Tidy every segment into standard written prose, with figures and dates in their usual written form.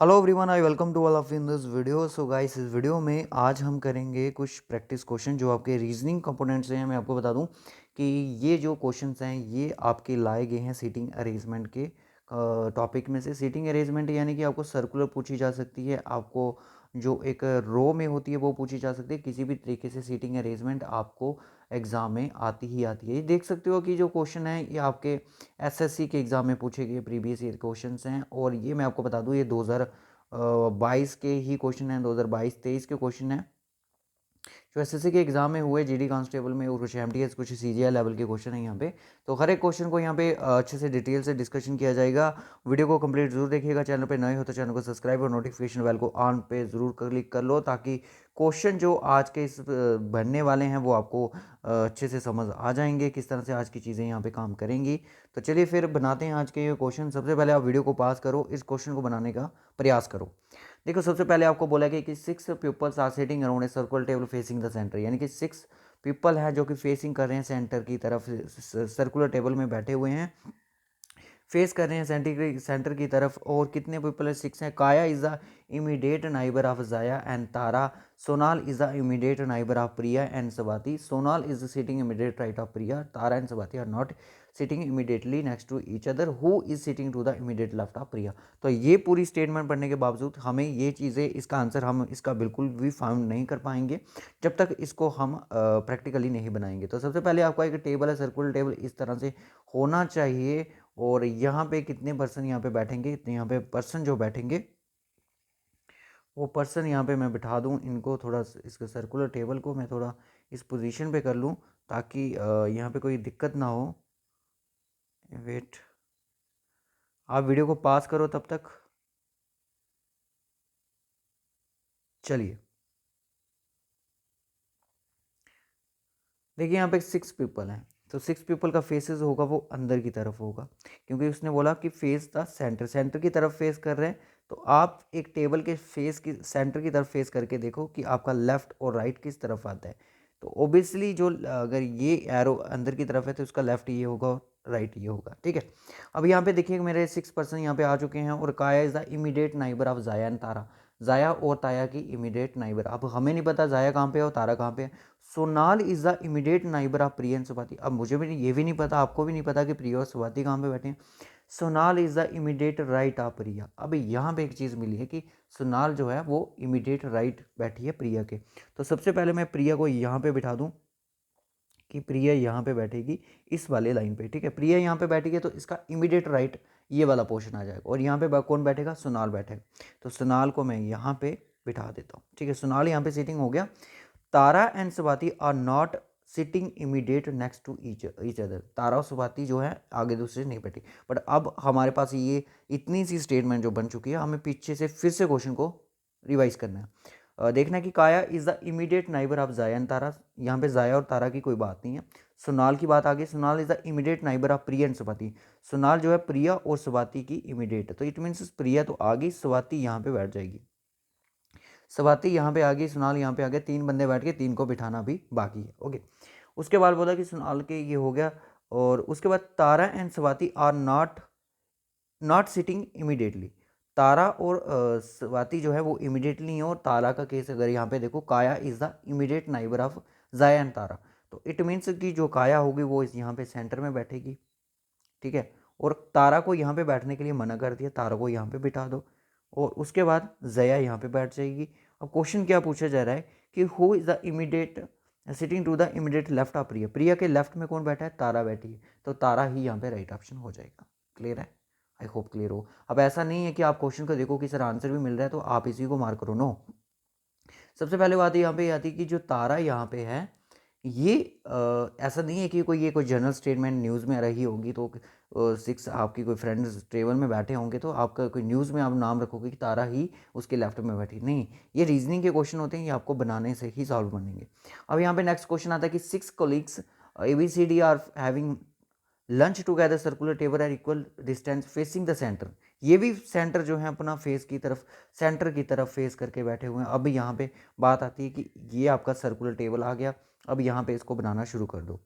Hello everyone, I welcome to all of in this video. So guys, इस video में आज हम करेंगे कुछ प्रैक्टिस क्वेश्चन जो आपके रीजनिंग कंपोनेंट्स हैं। मैं आपको बता दूं कि ये जो क्वेश्चंस हैं ये आपके लाए गए हैं सीटिंग अरेंजमेंट के टॉपिक में से। सीटिंग अरेंजमेंट यानी कि आपको सर्कुलर पूछी जा सकती है, आपको जो एक रो में होती है वो पूछी जा सकती है। किसी भी तरीके से सीटिंग अरेंजमेंट आपको एग्ज़ाम में आती ही आती है। ये देख सकते हो कि जो क्वेश्चन है ये आपके एसएससी के एग्ज़ाम में पूछे गए प्रीवियस ईयर क्वेश्चंस हैं। और ये मैं आपको बता दूं ये 2022 के ही क्वेश्चन हैं, 2022-23 के क्वेश्चन हैं जो एसएससी के एग्जाम में हुए, जीडी कांस्टेबल में और कुछ एमटीएस कुछ सीजीएल लेवल के क्वेश्चन है यहाँ पे। तो हर एक क्वेश्चन को यहाँ पे अच्छे से डिटेल से डिस्कशन किया जाएगा। वीडियो को कंप्लीट जरूर देखिएगा। चैनल पे नए हो तो चैनल को सब्सक्राइब और नोटिफिकेशन बेल को ऑन पे जरूर क्लिक कर लो, ताकि क्वेश्चन जो आज के इस बनने वाले हैं वो आपको अच्छे से समझ आ जाएंगे, किस तरह से आज की चीज़ें यहाँ पे काम करेंगी। तो चलिए फिर बनाते हैं आज के ये क्वेश्चन। सबसे पहले आप वीडियो को पास करो, इस क्वेश्चन को बनाने का प्रयास करो। देखो, सबसे पहले आपको बोला गया कि 6 peoples are sitting around a circular table facing the centre, यानी कि 6 पीपल हैं जो कि फेसिंग कर रहे हैं सेंटर की तरफ, सर्कुलर टेबल में बैठे हुए हैं, फेस कर रहे हैं सेंटर की तरफ। और कितने पीपल है? 6 हैं। Kaya is the immediate neighbour of Jaya and Tara. Sonal is the immediate neighbour of Priya and Swati. Sonal is sitting immediate right of Priya. Tara and Swati are not sitting immediately next to each other. Who is sitting to the immediate left of Priya. तो ये पूरी statement पढ़ने के बावजूद हमें ये चीज़ें, इसका आंसर हम इसका बिल्कुल भी फाउंड नहीं कर पाएंगे जब तक इसको हम प्रैक्टिकली नहीं बनाएंगे। तो सबसे पहले आपका एक टेबल है, सर्कुलर टेबल इस तरह से होना चाहिए। और यहाँ पे कितने पर्सन यहाँ पे बैठेंगे, इतने यहाँ पे पर्सन जो बैठेंगे वो पर्सन यहाँ पे मैं बिठा दूँ इनको। थोड़ा इसके सर्कुलर टेबल को मैं थोड़ा इस पोजीशन पे कर लूँ ताकि यहाँ पे कोई दिक्कत ना हो। वेट, आप वीडियो को पास करो तब तक। चलिए, देखिए यहाँ पे 6 पीपल हैं, तो 6 पीपल का फेसेस होगा वो अंदर की तरफ होगा, क्योंकि उसने बोला कि फेस द सेंटर, सेंटर की तरफ फेस कर रहे हैं। तो आप एक टेबल के फेस की सेंटर की तरफ फेस करके देखो कि आपका लेफ्ट और राइट किस तरफ आता है। तो ओबियसली जो अगर ये एरो अंदर की तरफ है तो उसका लेफ्ट ये होगा और राइट ये होगा। ठीक है, अब यहाँ पे देखिए मेरे 6 पर्सन यहाँ पे आ चुके हैं। और काया is the immediate neighbour of Jaya and तारा। जाया और ताया की इमीडिएट नाइबर। अब हमें नहीं पता जाया कहाँ पे है और तारा कहाँ पे है। Sonal is the immediate neighbour of Priya and Subhati. अब मुझे भी ये भी नहीं पता, आपको भी नहीं पता कि प्रिया और सुभाती कहाँ पे बैठे हैं। Sonal is the immediate right of Priya. अब यहाँ पे एक चीज़ मिली है कि सोनाल जो है वो इमीडिएट राइट बैठी है प्रिया के। तो सबसे पहले मैं प्रिया को यहाँ पे बिठा दूँ कि प्रिया यहाँ पे बैठेगी इस वाले लाइन पे। ठीक है, प्रिया यहाँ पे बैठेगी तो इसका इमीडिएट राइट ये वाला पोर्शन आ जाएगा। और यहाँ पे कौन बैठेगा? सोनाल बैठेगा। तो सोनाल को मैं यहाँ पे बिठा देता हूँ। ठीक है, सोनाल यहाँ पे सीटिंग हो गया। Tara and Swati are not sitting immediate next to each other. Tara और स्वाति जो है आगे दूसरे नहीं बैठी। बट अब हमारे पास ये इतनी सी स्टेटमेंट जो बन चुकी है, हमें पीछे से फिर से क्वेश्चन को रिवाइज करना है। देखना है कि काया is the immediate neighbour of Jaya and तारा। यहाँ पे जाया और तारा की कोई बात नहीं है। सोनाल की बात आ गई। Sonal is the immediate neighbour of Priya and Swati. Sonal जो है प्रिया और स्वाति की इमीडिएट है, तो इट मीन्स प्रिया तो आ गई, स्वाति यहाँ पे बैठ जाएगी। स्वाति यहाँ पे आ गई, सोनाल यहाँ पे आ गया। 3 बंदे बैठ के 3 को बिठाना भी बाकी है। ओके, उसके बाद बोला कि सोनाल के ये हो गया। और उसके बाद Tara and Swati are not not sitting immediately. Tara और स्वाति जो है वो इमीडिएटली नहीं है। और तारा का केस अगर यहाँ पे देखो, काया is the immediate neighbour of Jaya and तारा। तो इट मीन्स कि जो काया होगी वो इस यहाँ पे सेंटर में बैठेगी। ठीक है, और तारा को यहाँ पे बैठने के लिए मना कर दिया, तारा को यहाँ पे बिठा दो। और उसके बाद जया यहाँ पे बैठ जाएगी। अब क्वेश्चन क्या पूछा जा रहा है कि who is the immediate sitting to the immediate left of Priya. Priya के लेफ्ट में कौन बैठा है? तारा बैठी है। तो तारा ही यहाँ पे राइट ऑप्शन हो जाएगा। क्लियर है? आई होप क्लियर हो। अब ऐसा नहीं है कि आप क्वेश्चन को देखो कि सर आंसर भी मिल रहा है तो आप इसी को मार्क करो। नो, सबसे पहले बात यहाँ पे आती है कि जो तारा यहाँ पे है ये ऐसा नहीं है कि ये कोई जनरल स्टेटमेंट न्यूज़ में आ रही होगी तो 6 आपकी कोई फ्रेंड्स ट्रेवल में बैठे होंगे तो आपका कोई न्यूज़ में आप नाम रखोगे कि तारा ही उसके लेफ्ट में बैठी। नहीं, ये रीजनिंग के क्वेश्चन होते हैं, ये आपको बनाने से ही सॉल्व बनेंगे। अब यहाँ पे नेक्स्ट क्वेश्चन आता है कि 6 colleagues ABCD are having lunch together circular table at equal distance facing the centre. ये भी सेंटर जो है अपना फेस की तरफ, सेंटर की तरफ फेस करके बैठे हुए हैं। अब यहाँ पे बात आती है कि ये आपका सर्कुलर टेबल आ गया। अब यहाँ पे इसको बनाना शुरू कर दो।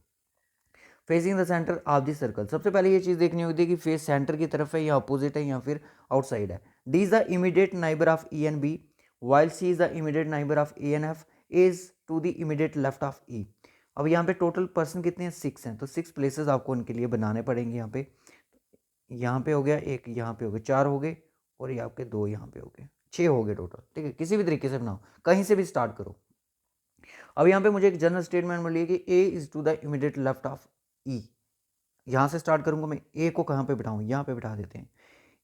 Facing the centre of the circle. सबसे पहले ये चीज़ देखनी होती है कि फेस सेंटर की तरफ है या अपोजिट है या फिर आउटसाइड है। D is the immediate neighbour of E and B while C is the immediate neighbour of A and F is to the immediate left of E. अब यहाँ पे टोटल पर्सन कितने हैं, 6 हैं, तो 6 प्लेसेस आपको उनके लिए बनाने पड़ेंगे। यहाँ पे हो गया एक, यहाँ पे हो गए 4 हो गए, और ये आपके 2 यहाँ पे हो गए, 6 हो गए टोटल। ठीक है, किसी भी तरीके से बनाओ, कहीं से भी स्टार्ट करो। अब यहाँ पे मुझे एक जनरल स्टेटमेंट मिली है कि A is to the immediate left of E. यहाँ से स्टार्ट करूंगा मैं, ए को कहाँ पे बिठाऊँ, यहाँ पे बिठा देते हैं।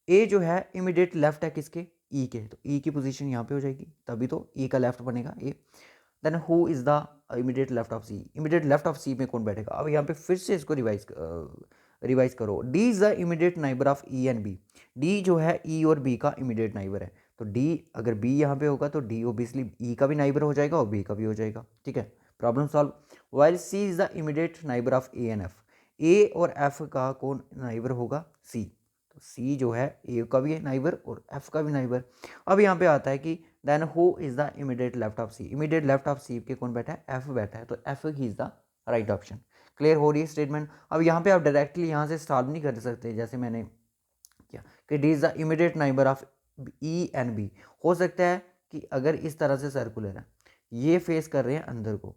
ए जो है इमीडिएट लेफ्ट है किसके, ई के, तो ई की पोजीशन यहाँ पे हो जाएगी, तभी तो ई का लेफ्ट बनेगा A. Then who is the immediate left of C, immediate left of C में कौन बैठेगा। अब यहाँ पे फिर से इसको रिवाइज करो। D is the immediate neighbour of E and B, D जो है ई और बी का इमीडिएट नाइबर है, तो डी अगर बी यहाँ पे होगा तो डी ओबियसली ई का भी नाइबर हो जाएगा और बी का भी हो जाएगा। ठीक है, problem solve. While C is the immediate neighbour of A and F, A और एफ का कौन नाइबर होगा, सी, तो सी जो है ए का भी है नाइबर और एफ का भी नाइबर। अब यहाँ पे आता है कि then who is the immediate left of C, immediate left of C के कौन बैठा है, एफ बैठा है, तो एफ ही is the right option. Clear हो रही है स्टेटमेंट। अब यहाँ पे आप डायरेक्टली यहाँ से सॉल्व नहीं कर सकते जैसे मैंने किया कि D is the immediate neighbour of E and B. हो सकता है कि अगर इस तरह से सर्कुलर है, ये फेस कर रहे हैं अंदर को।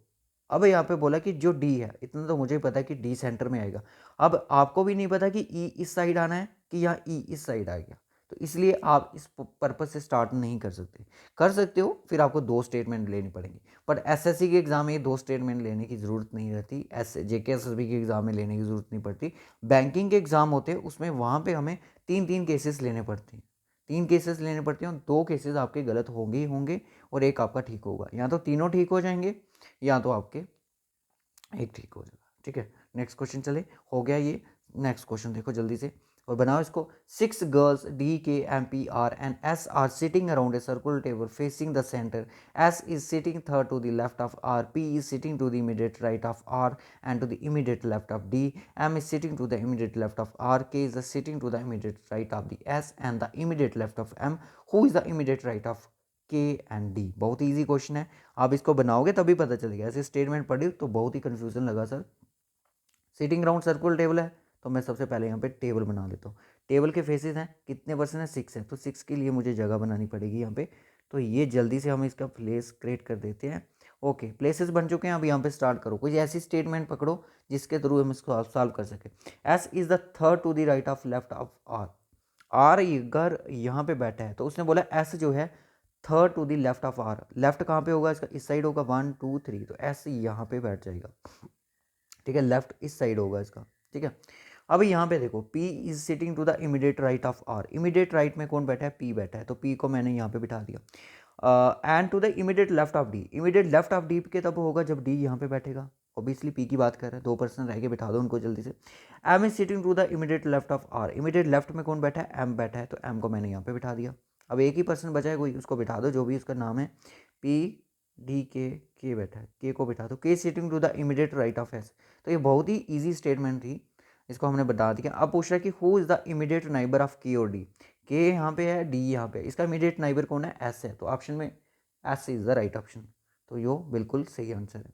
अब यहाँ पे बोला कि जो डी है, इतना तो मुझे पता है कि डी सेंटर में आएगा। अब आपको भी नहीं पता कि ई इस साइड आना है कि यहाँ ई इस साइड आ गया, तो इसलिए आप इस पर्पज से स्टार्ट नहीं कर सकते। कर सकते हो, फिर आपको 2 स्टेटमेंट लेनी पड़ेंगी, बट एसएससी के एग्जाम में ये 2 स्टेटमेंट लेने की ज़रूरत नहीं रहती, जेके एसएसबी के एग्जाम में लेने की ज़रूरत नहीं पड़ती। बैंकिंग के एग्जाम होते हैं उसमें वहाँ पे हमें 3 केसेस लेने पड़ते हैं, 3 केसेस लेने पड़ते हैं, 2 केसेस आपके गलत होंगे ही होंगे और एक आपका ठीक होगा, या तो तीनों ठीक हो जाएंगे या तो आपके एक ठीक हो जाएगा। ठीक है, नेक्स्ट क्वेश्चन चले, हो गया ये। नेक्स्ट क्वेश्चन देखो जल्दी से और बनाओ इसको। 6 girls D K M P R and S are sitting around a circular table facing the centre. S is sitting third to the left of R, P is sitting to the immediate right of R and to the immediate left of D, M is sitting to the immediate left of R, K is sitting to the immediate right of the S and the immediate left of M. Who is the immediate right of K and D. बहुत easy question है, आप इसको बनाओगे तभी पता चलेगा। ऐसे statement पढ़ी तो बहुत ही कंफ्यूजन लगा sir. Sitting round circular table है, तो मैं सबसे पहले यहाँ पे टेबल बना लेता हूँ। टेबल के फेसेस हैं कितने परसेंट है, 6 है, तो 6 के लिए मुझे जगह बनानी पड़ेगी यहाँ पे। तो ये जल्दी से हम इसका प्लेस क्रिएट कर देते हैं। ओके, प्लेसेस बन चुके हैं। अब यहाँ पे स्टार्ट करो, कोई ऐसी स्टेटमेंट पकड़ो जिसके थ्रू हम इसको सॉल्व कर सके। S is the third to the right of left of R, R अगर यहाँ पे बैठा है तो उसने बोला एस जो है third to the left of R, left कहाँ पे होगा इसका, इस साइड होगा 1 2 3, तो एस यहाँ पे बैठ जाएगा। ठीक है, लेफ्ट इस साइड होगा इसका। ठीक है, अब यहाँ पे देखो P is sitting to the immediate right of R, immediate right में कौन बैठा है, P बैठा है, तो P को मैंने यहाँ पे बिठा दिया। And to the immediate left of D, immediate left of D के तब होगा जब D यहाँ पे बैठेगा। ऑब्वियसली P की बात कर रहे हैं, 2 पर्सन रह के बिठा दो उनको जल्दी से। M is sitting to the immediate left of R, immediate left में कौन बैठा है, M बैठा है, तो M को मैंने यहाँ पे बिठा दिया। अब एक ही पर्सन बचा है कोई, उसको बिठा दो जो भी उसका नाम है। P D के बैठा है, के को बिठा दो। K sitting to the immediate right of S, तो ये बहुत ही ईजी स्टेटमेंट थी, इसको हमने बता दिया। अब पूछ रहा है कि who is the immediate neighbour of के और डी, के यहाँ पे है, डी यहाँ पे, इसका इमीडिएट नाइबर कौन है, एस है, तो ऑप्शन में S is the right option, तो यो बिल्कुल सही आंसर है।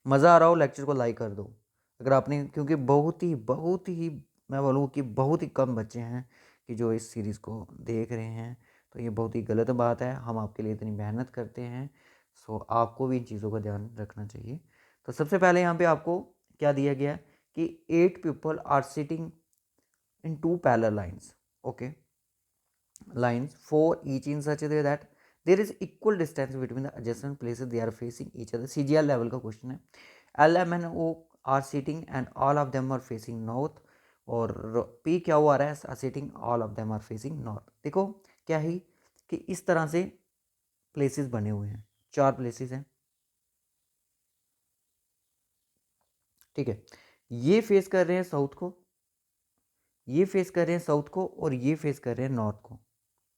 मज़ा आ रहा हो लेक्चर को लाइक कर दो अगर आपने, क्योंकि बहुत ही मैं बोलूँ कि बहुत ही कम बच्चे हैं कि जो इस सीरीज़ को देख रहे हैं, तो ये बहुत ही गलत बात है। हम आपके लिए इतनी मेहनत करते हैं, सो आपको भी इन चीज़ों का ध्यान रखना चाहिए। तो सबसे पहले यहाँ पे आपको क्या दिया गया है कि 8 people are sitting in 2 parallel lines, okay, lines for each in such a way that there is equal distance between the adjacent places they are facing each other। CGL level का क्वेश्चन है। L M N O are sitting and all of them are facing north, और P क्या हुआ आ रहा है, sitting all of them are facing north। देखो क्या है कि इस तरह से प्लेसेस बने हुए हैं, 4 प्लेसेस हैं। ठीक है, ये फेस कर रहे हैं साउथ को, ये फेस कर रहे हैं साउथ को, और ये फेस कर रहे हैं नॉर्थ को।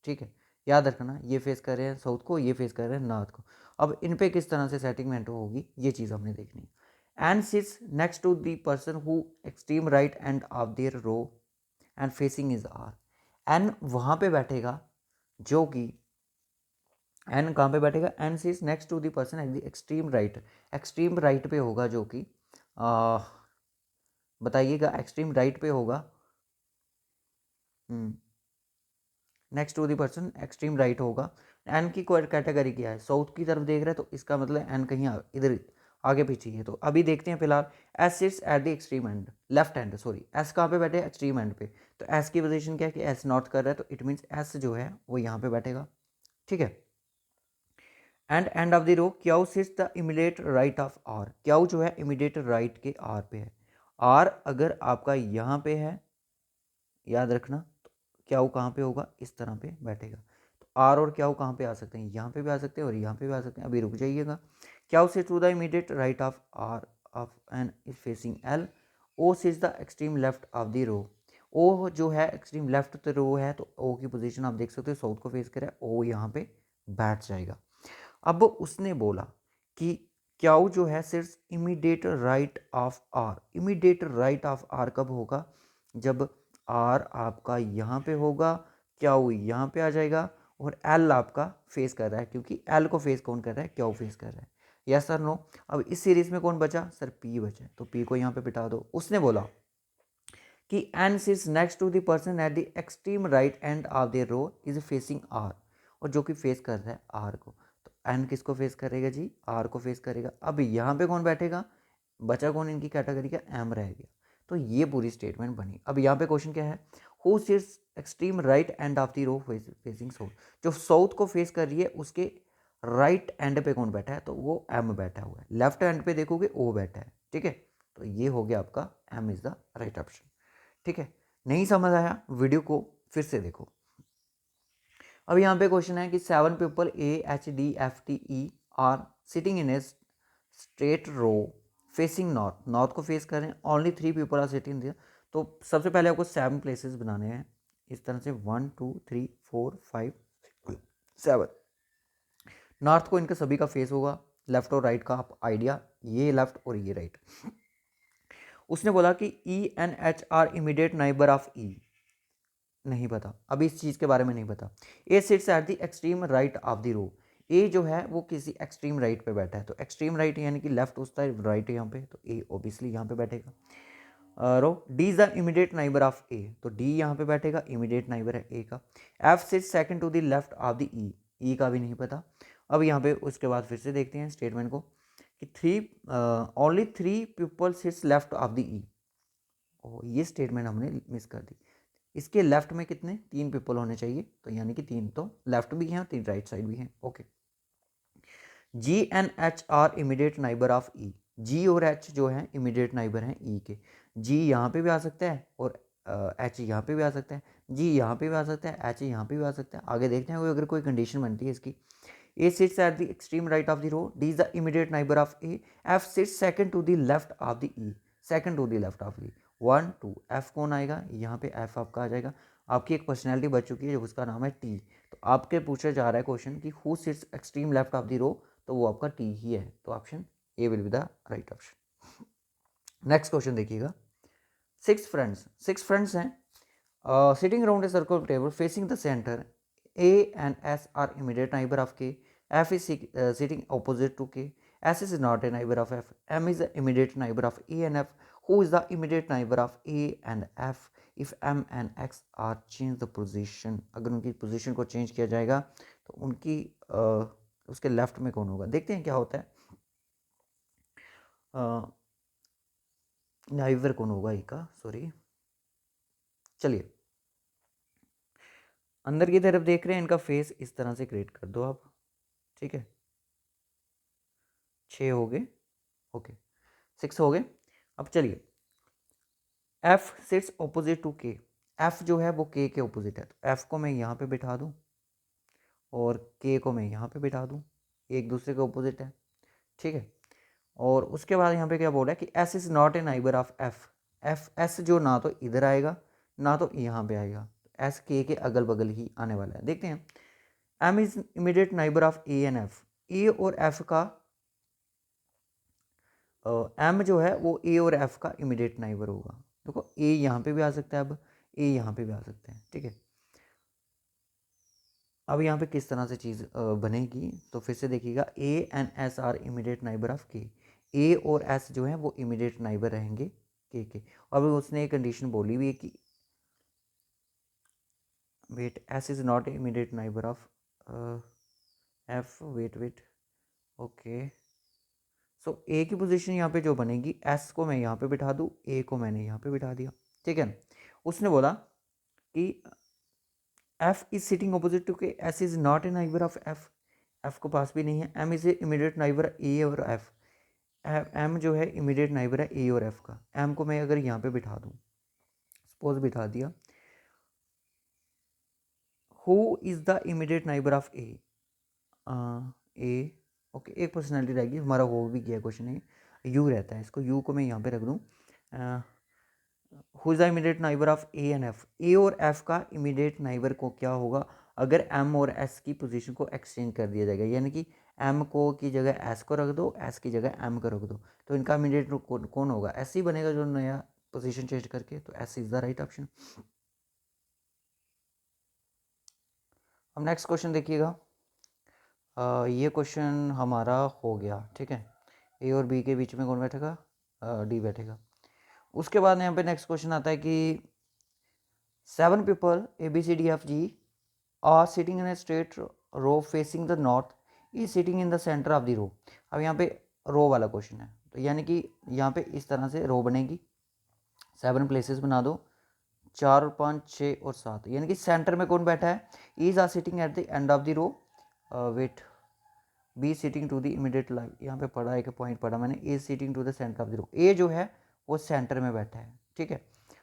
ठीक है, याद रखना, ये फेस कर रहे हैं साउथ को, ये फेस कर रहे हैं नॉर्थ को। अब इन पे किस तरह से सेटिंगमेंट होगी ये चीज़ हमने देखनी है। And sits next to the person who extreme right end of their row and facing is R, N वहाँ पे बैठेगा जो कि, एन कहाँ पे बैठेगा, N sits next to the person at the extreme right, extreme right पे होगा जो कि बताइएगा एक्सट्रीम राइट पे होगा। Next to the person extreme right होगा। एन की कैटेगरी क्या है, साउथ की तरफ देख रहे हैं तो इसका मतलब एन कहीं इधर आगे पीछे है। तो अभी देखते हैं फिलहाल S seats at the extreme and, left hand, sorry S कहाँ पे बैठे, एक्सट्रीम एंड पे। तो एस की पोजीशन क्या है कि एस नॉट कर रहा है, तो इट मीन्स एस जो है वो यहाँ पे बैठेगा, ठीक है। End of the row Q sits the immediate right of R, Q जो है इमीडिएट राइट के आर पे है। आर अगर आपका यहाँ पे है, याद रखना, तो क्यू कहाँ पे होगा, इस तरह पे बैठेगा। तो आर और क्यू कहाँ पे आ सकते हैं, यहाँ पे भी आ सकते हैं और यहाँ पे भी आ सकते हैं। अभी रुक जाइएगा। Q sits to the immediate right of R of N is facing L. O sits the extreme left of the row, O जो है एक्सट्रीम लेफ्ट तो रो है, तो ओ की पोजीशन आप देख सकते हो साउथ को फेस करे, ओ यहाँ पे बैठ जाएगा। अब उसने बोला कि क्यू जो है सिर्फ immediate right of R, immediate right of R कब होगा, जब आर आपका यहाँ पे होगा, क्यू यहाँ पे आ जाएगा और एल आपका फेस कर रहा है, क्योंकि एल को फेस कौन कर रहा है, क्यू फेस कर रहा है। Yes sir no. अब इस सीरीज में कौन बचा सर, पी बचा, तो पी को यहाँ पे बिठा दो। उसने बोला कि N sits next to the person at the extreme right end of the row is facing R, और जो कि फेस कर रहा है आर को। तो एन किसको फेस करेगा जी, आर को फेस करेगा। अब यहाँ पे कौन बैठेगा, बचा कौन इनकी कैटेगरी का, एम रह गया। तो ये पूरी स्टेटमेंट बनी। अब यहाँ पे क्वेश्चन क्या है, who sits extreme right end of the row facing south, जो साउथ को फेस कर रही है उसके राइट एंड पे कौन बैठा है, तो वो एम बैठा हुआ है। लेफ्ट एंड पे देखोगे ओ बैठा है, ठीक है। तो ये हो गया आपका M is the right option, ठीक है। नहीं समझ आया, वीडियो को फिर से देखो। अब यहाँ पे क्वेश्चन है कि 7 people A H D F T E are sitting in a straight row facing north, north को फेस करें, only 3 people are sitting there. तो सबसे पहले आपको 7 प्लेसेस बनाने हैं इस तरह से, 1 2 3 4 5 7। नॉर्थ को इनका सभी का फेस होगा, लेफ्ट और राइट का आप आइडिया, ये लेफ्ट और ये राइट। उसने बोला कि E and H are immediate neighbour of E, नहीं पता, अभी इस चीज़ के बारे में नहीं पता। A sits at the extreme right of the row, A जो है वो किसी एक्सट्रीम राइट पे बैठा है, तो एक्सट्रीम राइट यानी कि लेफ्ट उस साइड, राइट यहाँ पे, तो ए ओबियसली यहाँ पे बैठेगा। Row D is the immediate neighbour of A, तो डी यहाँ पे बैठेगा, इमीडिएट नाइबर है ए का। F sits second to the left of the E, E का भी नहीं पता। अब यहाँ पे उसके बाद फिर से देखते हैं स्टेटमेंट को कि only 3 people sits left of the E, ये स्टेटमेंट हमने मिस कर दी। इसके लेफ्ट में कितने, 3 पीपल होने चाहिए, तो यानी कि 3 तो लेफ्ट भी हैं और 3 राइट साइड भी हैं, okay. G and H are immediate neighbour of E, G और एच जो है इमीडिएट नाइबर हैं ई के। जी यहाँ पे भी आ सकता है और एच यहाँ पे भी आ सकता है, जी यहाँ पे भी आ सकता है, एच यहाँ पे भी आ सकता है। आगे देखते हैं अगर कोई कंडीशन बनती है इसकी। A sits at the extreme right of the row, D is the immediate neighbour of A, F sits second to the left of the E, second to the left of E, 1 2। F कौन आएगा, यहाँ पे F आपका आ जाएगा। आपकी एक personality बच चुकी है, उसका नाम है टी। तो आपके पूछा जा रहा है क्वेश्चन कि who sits extreme left of the row, तो वो आपका टी ही है, तो option A will be the right option. Next question देखिएगा। 6 फ्रेंड्स हैं sitting around a circle table facing the centre, A and S are immediate neighbour of K, F is sitting opposite to K, S is not a neighbour of F, M is the immediate neighbour of A and F, who is the immediate neighbour of A and F if M and X are change the position, अगर उनकी position को change किया जाएगा तो उनकी उसके left में कौन होगा। देखते हैं क्या होता है, नाइबर कौन होगा ए का, सॉरी। चलिए अंदर की तरफ देख रहे हैं, इनका फेस इस तरह से क्रिएट कर दो आप, ठीक है। 6 हो गए, ओके 6 हो गए। अब चलिए एफ सिट्स ऑपोजिट टू के, एफ जो है वो के ऑपोजिट है, तो एफ को मैं यहाँ पे बिठा दूँ और के को मैं यहाँ पे बिठा दूँ, एक दूसरे के ऑपोजिट है, ठीक है। और उसके बाद यहाँ पे क्या बोल रहा है कि S is not a neighbour of F, F S जो ना तो इधर आएगा ना तो यहाँ पे आएगा, एस के अगल बगल ही आने वाला है। देखते हैं M is immediate neighbour of A and F, A और एफ का एम जो है वो ए और एफ का इमीडिएट नाइबर होगा। देखो ए यहाँ पे भी आ सकता है, अब ए यहाँ पे भी आ सकते हैं, ठीक है। अब यहाँ पे किस तरह से चीज़ बनेगी, तो फिर से देखिएगा ए and S are immediate neighbour of के, ए और एस जो है वो इमीडिएट नाइबर रहेंगे के। अब उसने एक कंडीशन बोली हुई है कि wait, S is not immediate neighbour of F, wait, okay. So A की पोजीशन यहाँ पे जो बनेगी, एस को मैं यहाँ पे बिठा दूँ, ए को मैंने यहाँ पे बिठा दिया, ठीक है। उसने बोला कि F is sitting opposite to K, S is not a neighbour of F, F को पास भी नहीं है। M is a immediate neighbour A और एफ, एम जो है इमीडिएट नाइबर है ए और एफ का। एम को मैं अगर यहाँ पे बिठा दूँ, सपोज बिठा दिया, who is the immediate neighbour of A, A, okay, एक पर्सनैलिटी रहेगी, हमारा हो भी गया क्वेश्चन है, यू रहता है, इसको यू को मैं यहाँ पे रख दूँ। Who is the immediate neighbour of A and F, A और एफ का इमीडिएट नाइबर को क्या होगा, अगर एम और एस की पोजीशन को एक्सचेंज कर दिया जाएगा, यानी कि एम को की जगह एस को रख दो, एस की जगह एम को रख दो, तो इनका इमीडिएट कौन होगा, एस ही बनेगा जो नया पोजीशन चेंज करके, तो S is the right option. अब नेक्स्ट क्वेश्चन देखिएगा, ये क्वेश्चन हमारा हो गया, ठीक है। ए और बी के बीच में कौन बैठेगा, डी बैठेगा। उसके बाद यहाँ पे नेक्स्ट क्वेश्चन आता है कि 7 people A B C D F G are sitting in a straight row facing the north, is sitting in the center of the row। अब यहाँ पे रो वाला क्वेश्चन है, तो यानी कि यहाँ पे इस तरह से रो बनेगी, 7 प्लेसेस बना दो, 4 और 5 6 और 7, यानी कि सेंटर में कौन बैठा है, is R sitting at the end of the row, wait, B sitting to the immediate left, यहाँ पे पढ़ा एक पॉइंट पढ़ा मैंने, A sitting to the centre of the row, A जो है वो सेंटर में बैठा है, ठीक है।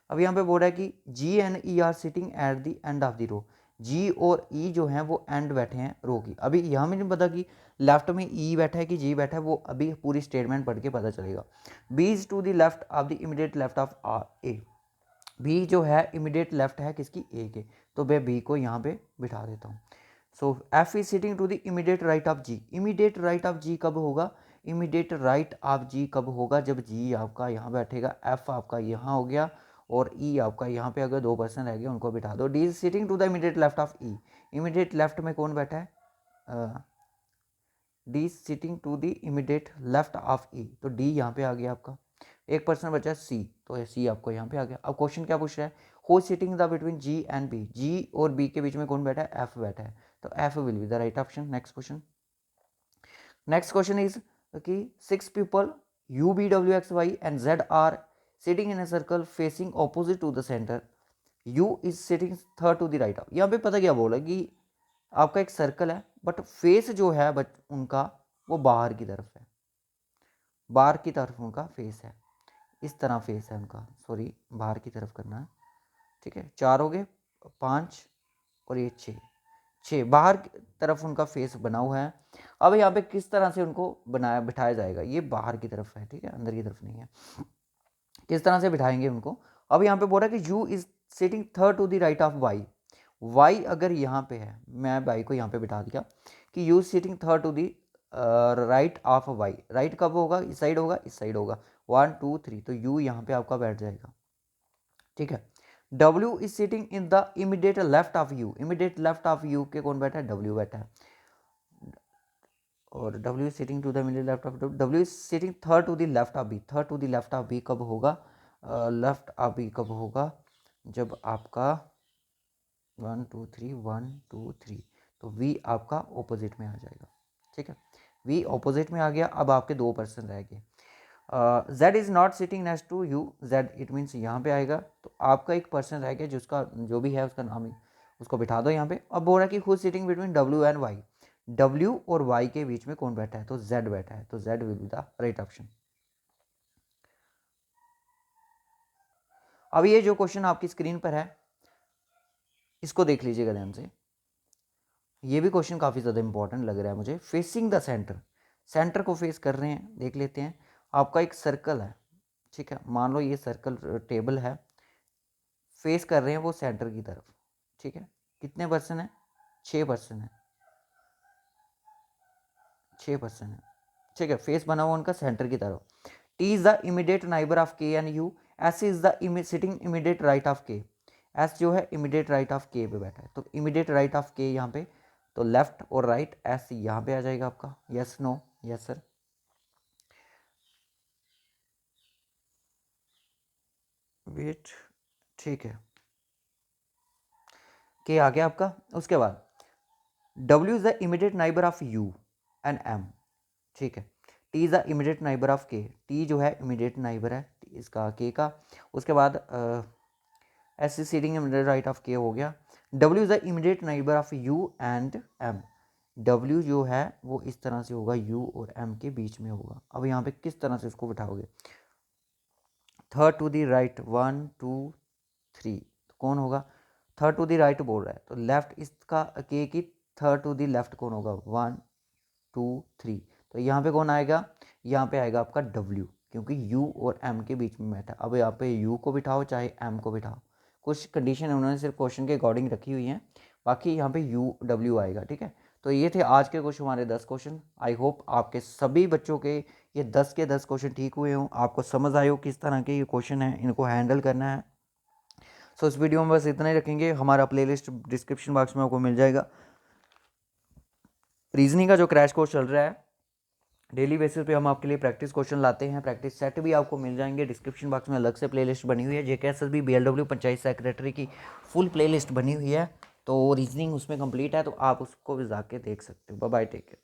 अब यहाँ पे बोल रहा है कि G and E are sitting at the end of the row, G और ई जो है वो एंड बैठे हैं रो की। अभी यहाँ में नहीं पता कि लेफ्ट में ई बैठा है कि जी बैठा है, वो अभी पूरी स्टेटमेंट पढ़ के पता चलेगा। B is to the left of the immediate left of A, B जो है इमीडिएट लेफ्ट है किसकी, ए के, तो मैं बी को यहाँ पे बिठा देता हूँ। So F is sitting to the immediate right of G, immediate right of G कब होगा, इमीडिएट राइट ऑफ जी कब होगा, जब जी आपका यहाँ बैठेगा, एफ आपका यहाँ हो गया, और ई आपका यहाँ पे अगर 2% रह गए उनको बिठा दो। D is sitting to the immediate left of E, immediate left में कौन बैठा है, D sitting to the immediate left of E, तो डी यहाँ पे आ गया आपका। 1% बचा सी, तो सी आपको यहाँ पे आ गया। अब क्वेश्चन क्या पूछ रहा है, who sitting the between G and B, G और बी के बीच में कौन बैठा है, एफ बैठा है, तो F will be the right option. Next question, next question is कि 6 people u v w x y and z are sitting in a circle facing opposite to the center, u is sitting third to the right of, यहाँ पे पता क्या बोला कि आपका एक circle है बट फेस जो है उनका वो बाहर की तरफ है, बाहर की तरफ उनका फेस है, इस तरह फेस है उनका, सॉरी बाहर की तरफ करना है, ठीक है। 4 हो गए, 5 और ये 6 बाहर की तरफ उनका फेस बना हुआ है। अब यहाँ पे किस तरह से उनको बनाया बिठाया जाएगा, ये बाहर की तरफ है, ठीक है, अंदर की तरफ नहीं है, किस तरह से बिठाएंगे उनको। अब यहाँ पे बोल रहा है कि U is sitting third to the right of Y, Y अगर यहाँ पे है, मैं वाई को यहाँ पे बिठा दिया कि U sitting third to the right of Y, right कब होगा, इस साइड होगा, इस साइड होगा, 1 2 3, तो यू यहाँ पे आपका बैठ जाएगा, ठीक है। W is sitting in the immediate left of U, immediate left of U के कौन बैठा है, W बैठा है, और W is sitting to the immediate left of W is sitting third to the left of B, third to the left of B कब होगा, left of B कब होगा, जब आपका 1 2 3 1 2 3, तो V आपका ऑपोजिट में आ जाएगा, ठीक है, V ऑपोजिट में आ गया। अब आपके 2% रह गए, Z is not sitting next to U, Z it means यहाँ पे आएगा, तो आपका 1% रह गया, जिसका जो भी है उसका नाम ही उसको बिठा दो यहाँ पे। अब बोल रहा है कि who sitting between W and Y, W और Y के बीच में कौन बैठा है, तो Z बैठा है, तो Z will be the right option. अब ये जो क्वेश्चन आपकी स्क्रीन पर है इसको देख लीजिएगा ध्यान से, ये भी क्वेश्चन काफ़ी ज़्यादा इंपॉर्टेंट लग रहा है मुझे। फेसिंग द सेंटर, सेंटर को फेस कर रहे हैं, देख लेते हैं। आपका एक सर्कल है, ठीक है, मान लो ये सर्कल टेबल है, फेस कर रहे हैं वो सेंटर की तरफ, ठीक है, कितने परसेंट है, 6% है, 6% है, ठीक है, फेस बना हुआ उनका सेंटर की तरफ। T is the immediate neighbour of K and U, S is the sitting immediate right of K, S जो है इमीडिएट राइट ऑफ के पे बैठा है, तो इमीडिएट राइट ऑफ के यहाँ पे, तो लेफ्ट और राइट एस यहाँ पे आ जाएगा आपका, yes no, yes sir, wait, ठीक है। के आ गया आपका। उसके बाद W is the immediate neighbour of U and M, ठीक है। T is the immediate neighbour of K, T जो है इमीडिएट नाइबर है इसका K का। उसके बाद S is seeding immediate right of K हो गया। W is the immediate neighbour of U and M, W जो है वो इस तरह से होगा, U और M के बीच में होगा। अब यहाँ पे किस तरह से इसको बिठाओगे, थर्ड टू दी राइट 1 2 3, तो कौन होगा, थर्ड टू दी राइट बोल रहा है तो लेफ्ट इसका K की थर्ड टू दी लेफ्ट कौन होगा, 1 2 3, तो यहाँ पे कौन आएगा, यहाँ पे आएगा आपका W, क्योंकि U और M के बीच में बैठा। अब यहाँ पे U को बिठाओ चाहे M को बिठाओ, कुछ कंडीशन उन्होंने सिर्फ क्वेश्चन के अकॉर्डिंग रखी हुई हैं, बाकी यहाँ पे U W आएगा, ठीक है। तो ये थे आज के कुछ हमारे 10 क्वेश्चन। आई होप आपके सभी बच्चों के ये 10 के 10 क्वेश्चन ठीक हुए हों, आपको समझ आए हो किस तरह के ये क्वेश्चन हैं, इनको हैंडल करना है। सो इस वीडियो में बस इतना ही रखेंगे। हमारा प्लेलिस्ट डिस्क्रिप्शन बॉक्स में आपको मिल जाएगा। रीजनिंग का जो क्रैश कोर्स चल रहा है, डेली बेसिस पे हम आपके लिए प्रैक्टिस क्वेश्चन लाते हैं, प्रैक्टिस सेट भी आपको मिल जाएंगे। डिस्क्रिप्शन बॉक्स में अलग से प्लेलिस्ट बनी हुई है, JKSSB BLW पंचायत सेक्रेटरी की फुल प्लेलिस्ट बनी हुई है, तो रीजनिंग उसमें कंप्लीट है, तो आप उसको भी जाके देख सकते हो। Bye bye, take care.